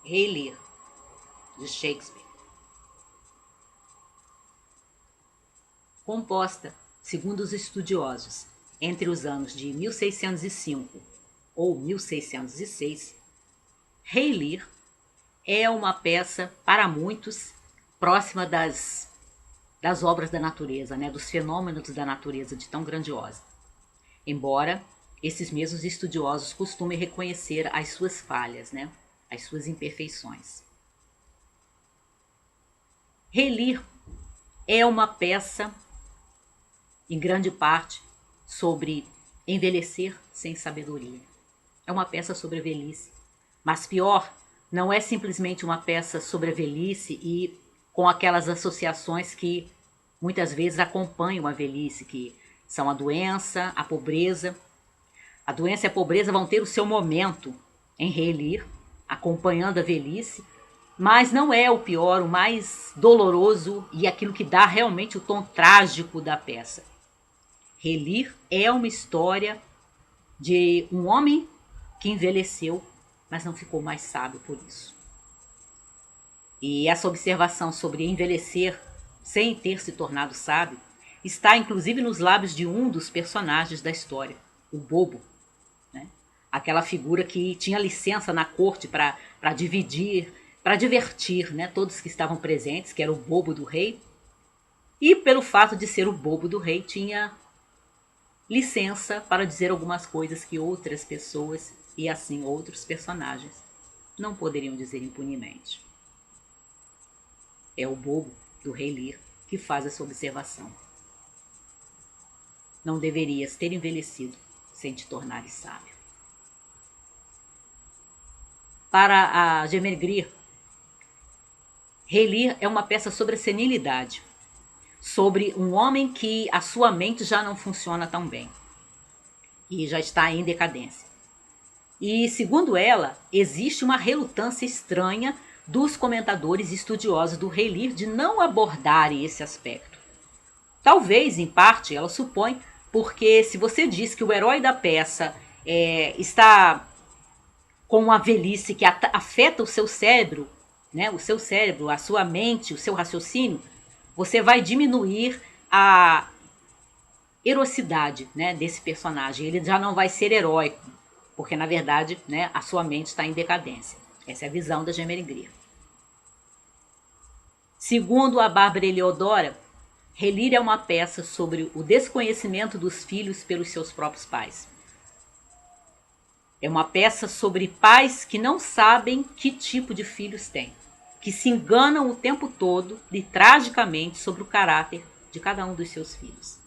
Rei Lear, de Shakespeare. Composta, segundo os estudiosos, entre os anos de 1605 ou 1606, Rei Lear é uma peça, para muitos, próxima das obras da natureza, né, dos fenômenos da natureza de tão grandiosa. Embora esses mesmos estudiosos costumem reconhecer as suas falhas, né, as suas imperfeições. Rei Lear é uma peça, em grande parte, sobre envelhecer sem sabedoria. É uma peça sobre a velhice. Mas pior, não é simplesmente uma peça sobre a velhice e com aquelas associações que muitas vezes acompanham a velhice, que são a doença, a pobreza. A doença e a pobreza vão ter o seu momento em Rei Lear, acompanhando a velhice, mas não é o pior, o mais doloroso e aquilo que dá realmente o tom trágico da peça. Rei Lear é uma história de um homem que envelheceu, mas não ficou mais sábio por isso. E essa observação sobre envelhecer sem ter se tornado sábio está inclusive nos lábios de um dos personagens da história, o Bobo, né? Aquela figura que tinha licença na corte para dividir, para divertir, né, todos que estavam presentes, que era o bobo do rei, e pelo fato de ser o bobo do rei tinha licença para dizer algumas coisas que outras pessoas e assim outros personagens não poderiam dizer impunemente. É o bobo do Rei Lear que faz essa observação. Não deverias ter envelhecido sem te tornares sábio. Para a Germaine Greer, Rei Lear é uma peça sobre a senilidade, sobre um homem que a sua mente já não funciona tão bem e já está em decadência. E, segundo ela, existe uma relutância estranha dos comentadores estudiosos do Rei Lear de não abordarem esse aspecto. Talvez, em parte, ela supõe, porque se você diz que o herói da peça está com uma velhice que afeta o seu cérebro, né, o seu cérebro, a sua mente, o seu raciocínio, você vai diminuir a heroicidade, né, desse personagem. Ele já não vai ser heróico, porque na verdade, né, a sua mente está em decadência. Essa é a visão da Germaine Greer. Segundo a Bárbara Eliodora, Rei Lear é uma peça sobre o desconhecimento dos filhos pelos seus próprios pais. É uma peça sobre pais que não sabem que tipo de filhos têm, que se enganam o tempo todo e tragicamente sobre o caráter de cada um dos seus filhos.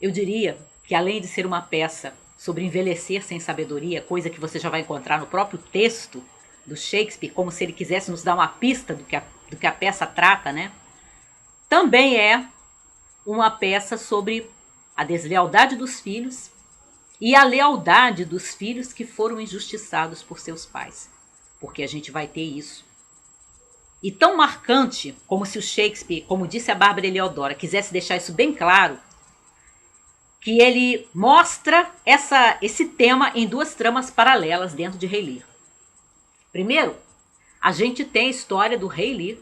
Eu diria que, além de ser uma peça sobre envelhecer sem sabedoria, coisa que você já vai encontrar no próprio texto do Shakespeare, como se ele quisesse nos dar uma pista do que a peça trata, né? Também é uma peça sobre a deslealdade dos filhos e a lealdade dos filhos que foram injustiçados por seus pais, porque a gente vai ter isso. E tão marcante como se o Shakespeare, como disse a Bárbara Eliodora, quisesse deixar isso bem claro, que ele mostra esse tema em duas tramas paralelas dentro de Rei Lear. Primeiro, a gente tem a história do Rei Lear,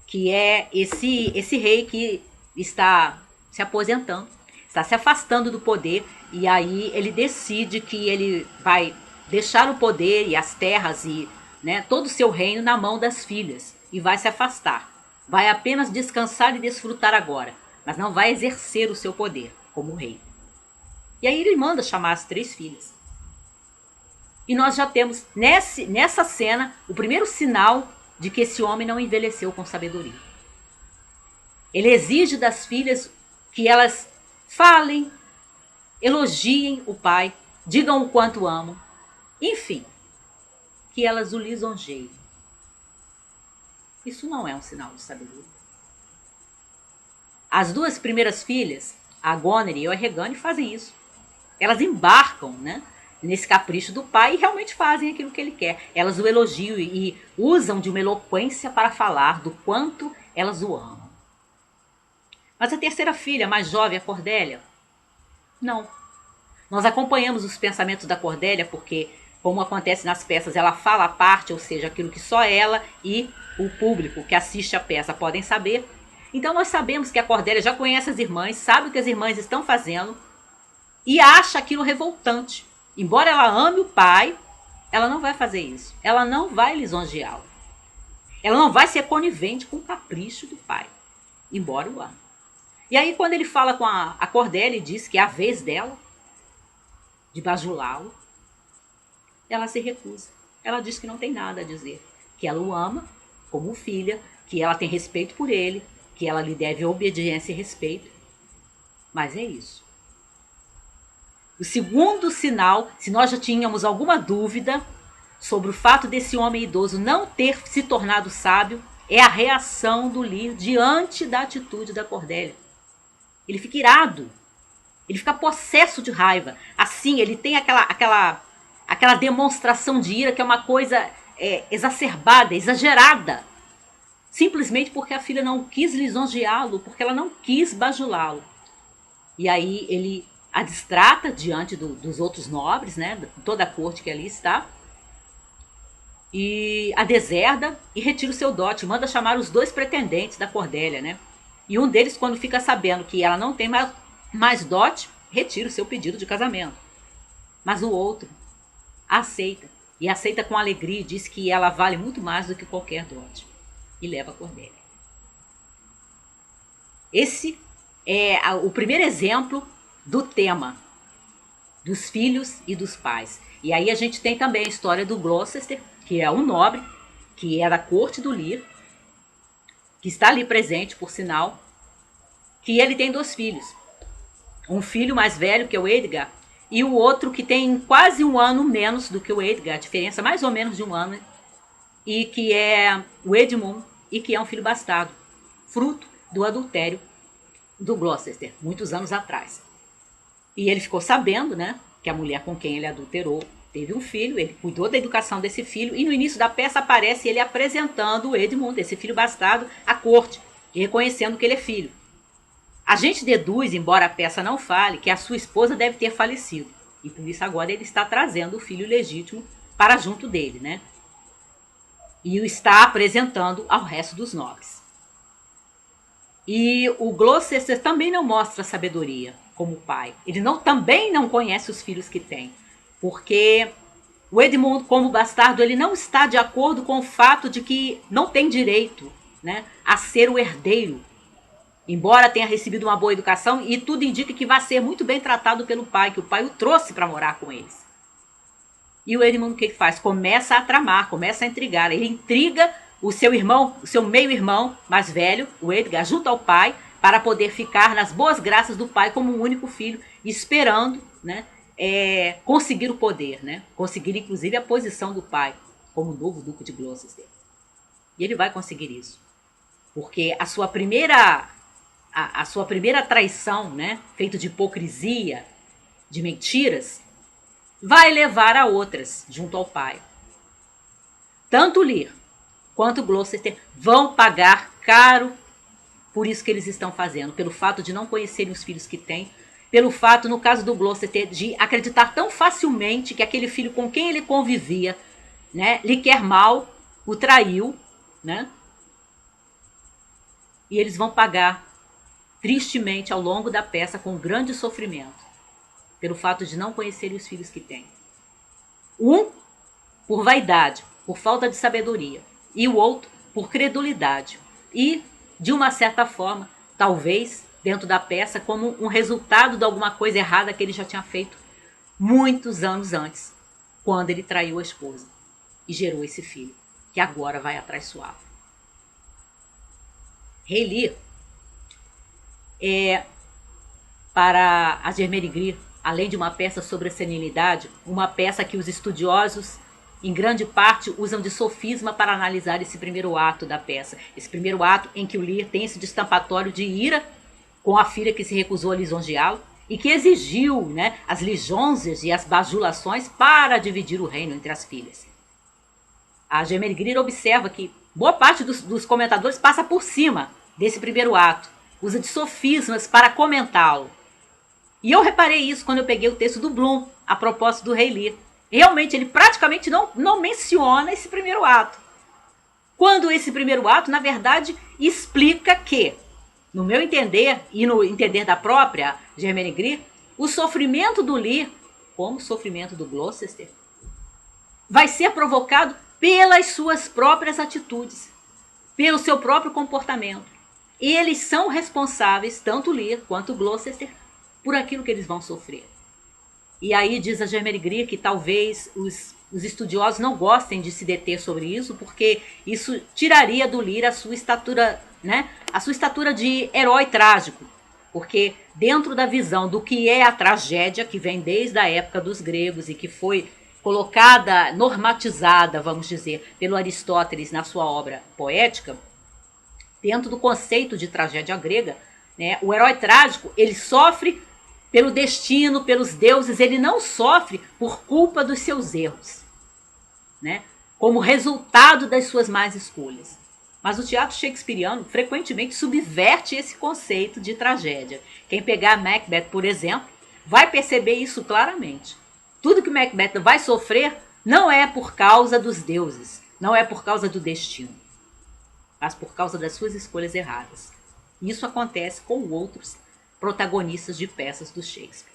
que é esse rei que está se aposentando, está se afastando do poder, e aí ele decide que ele vai deixar o poder e as terras e, né, todo o seu reino na mão das filhas e vai se afastar. Vai apenas descansar e desfrutar agora, mas não vai exercer o seu poder como rei. E aí ele manda chamar as três filhas. E nós já temos nessa cena o primeiro sinal de que esse homem não envelheceu com sabedoria. Ele exige das filhas que elas falem, elogiem o pai, digam o quanto amam, enfim, que elas o lisonjeiem. Isso não é um sinal de sabedoria. As duas primeiras filhas, a Goneril e a Regane, fazem isso. Elas embarcam, né, nesse capricho do pai e realmente fazem aquilo que ele quer. Elas o elogiam e usam de uma eloquência para falar do quanto elas o amam. Mas a terceira filha, mais jovem, a Cordélia, não. Nós acompanhamos os pensamentos da Cordélia porque como acontece nas peças, ela fala a parte, ou seja, aquilo que só ela e o público que assiste a peça podem saber. Então nós sabemos que a Cordélia já conhece as irmãs, sabe o que as irmãs estão fazendo e acha aquilo revoltante. Embora ela ame o pai, ela não vai fazer isso. Ela não vai lisonjeá-lo. Ela não vai ser conivente com o capricho do pai, embora o ame. E aí quando ele fala com a Cordélia e diz que é a vez dela de bajulá-lo, ela se recusa. Ela diz que não tem nada a dizer, que ela o ama como filha, que ela tem respeito por ele, que ela lhe deve obediência e respeito. Mas é isso. O segundo sinal, se nós já tínhamos alguma dúvida sobre o fato desse homem idoso não ter se tornado sábio, é a reação do Lear diante da atitude da Cordélia. Ele fica irado, ele fica possesso de raiva. Assim, ele tem aquela demonstração de ira que é uma coisa exacerbada, exagerada. Simplesmente porque a filha não quis lisonjeá-lo, porque ela não quis bajulá-lo. E aí ele a distrata diante dos outros nobres, né, toda a corte que ali está, e a deserda e retira o seu dote, manda chamar os 2 pretendentes da Cordélia, né? E um deles, quando fica sabendo que ela não tem mais dote, retira o seu pedido de casamento. Mas o outro aceita, e aceita com alegria, e diz que ela vale muito mais do que qualquer dote, e leva a Cordélia. Esse é o primeiro exemplo do tema dos filhos e dos pais. E aí a gente tem também a história do Gloucester, que é um nobre, que é da corte do Lear, que está ali presente, por sinal, que ele tem 2 filhos. Um filho mais velho, que é o Edgar, e o outro que tem quase um ano menos do que o Edgar, a diferença mais ou menos de um ano, e que é o Edmund, e que é um filho bastardo, fruto do adultério do Gloucester, muitos anos atrás. E ele ficou sabendo, né, que a mulher com quem ele adulterou teve um filho, ele cuidou da educação desse filho, e no início da peça aparece ele apresentando o Edmund, esse filho bastardo, à corte, e reconhecendo que ele é filho. A gente deduz, embora a peça não fale, que a sua esposa deve ter falecido, e por isso agora ele está trazendo o filho legítimo para junto dele, né? E o está apresentando ao resto dos nobres. E o Gloucester também não mostra sabedoria como pai. Ele também não conhece os filhos que tem. Porque o Edmund, como bastardo, ele não está de acordo com o fato de que não tem direito, né, a ser o herdeiro. Embora tenha recebido uma boa educação, e tudo indica que vai ser muito bem tratado pelo pai, que o pai o trouxe para morar com eles. E o Edmund o que faz? Começa a tramar, começa a intrigar. Ele intriga o seu irmão, o seu meio-irmão mais velho, o Edgar, junto ao pai, para poder ficar nas boas graças do pai como um único filho, esperando, né, conseguir o poder, né, conseguir inclusive a posição do pai como novo duque de Gloucester. E ele vai conseguir isso, porque a sua primeira traição, né, feita de hipocrisia, de mentiras, vai levar a outras junto ao pai. Tanto Lear quanto Gloucester vão pagar caro por isso que eles estão fazendo, pelo fato de não conhecerem os filhos que têm, pelo fato, no caso do Gloucester, de acreditar tão facilmente que aquele filho com quem ele convivia, né, lhe quer mal, o traiu, né? E eles vão pagar tristemente ao longo da peça com grande sofrimento, pelo fato de não conhecerem os filhos que têm. Um por vaidade, por falta de sabedoria, e o outro por credulidade. E, de uma certa forma, talvez, dentro da peça, como um resultado de alguma coisa errada que ele já tinha feito muitos anos antes, quando ele traiu a esposa e gerou esse filho, que agora vai atraiçoá-lo. Rei Lear é, para a Germaine Greer, além de uma peça sobre a senilidade, uma peça que os estudiosos, em grande parte, usam de sofisma para analisar esse primeiro ato da peça. Esse primeiro ato em que o Lear tem esse destampatório de ira com a filha que se recusou a lisonjeá-lo e que exigiu, né, as lisonjas e as bajulações para dividir o reino entre as filhas. A Germaine Greer observa que boa parte dos comentadores passa por cima desse primeiro ato, usa de sofismas para comentá-lo. E eu reparei isso quando eu peguei o texto do Bloom, a propósito do Rei Lear. Realmente, ele praticamente não menciona esse primeiro ato. Quando esse primeiro ato, na verdade, explica que, no meu entender e no entender da própria Germaine Greer, o sofrimento do Lear, como o sofrimento do Gloucester, vai ser provocado pelas suas próprias atitudes, pelo seu próprio comportamento. Eles são responsáveis, tanto o Lear quanto o Gloucester, por aquilo que eles vão sofrer. E aí diz a Germaine Greer que talvez os estudiosos não gostem de se deter sobre isso, porque isso tiraria do Lear a sua estatura, né? A sua estatura de herói trágico. Porque dentro da visão do que é a tragédia, que vem desde a época dos gregos e que foi colocada, normatizada, vamos dizer, pelo Aristóteles na sua obra poética, dentro do conceito de tragédia grega, né, o herói trágico, ele sofre pelo destino, pelos deuses, ele não sofre por culpa dos seus erros, né, como resultado das suas más escolhas. Mas o teatro shakespeariano frequentemente subverte esse conceito de tragédia. Quem pegar Macbeth, por exemplo, vai perceber isso claramente. Tudo que Macbeth vai sofrer não é por causa dos deuses, não é por causa do destino, mas por causa das suas escolhas erradas. Isso acontece com outros protagonistas de peças do Shakespeare.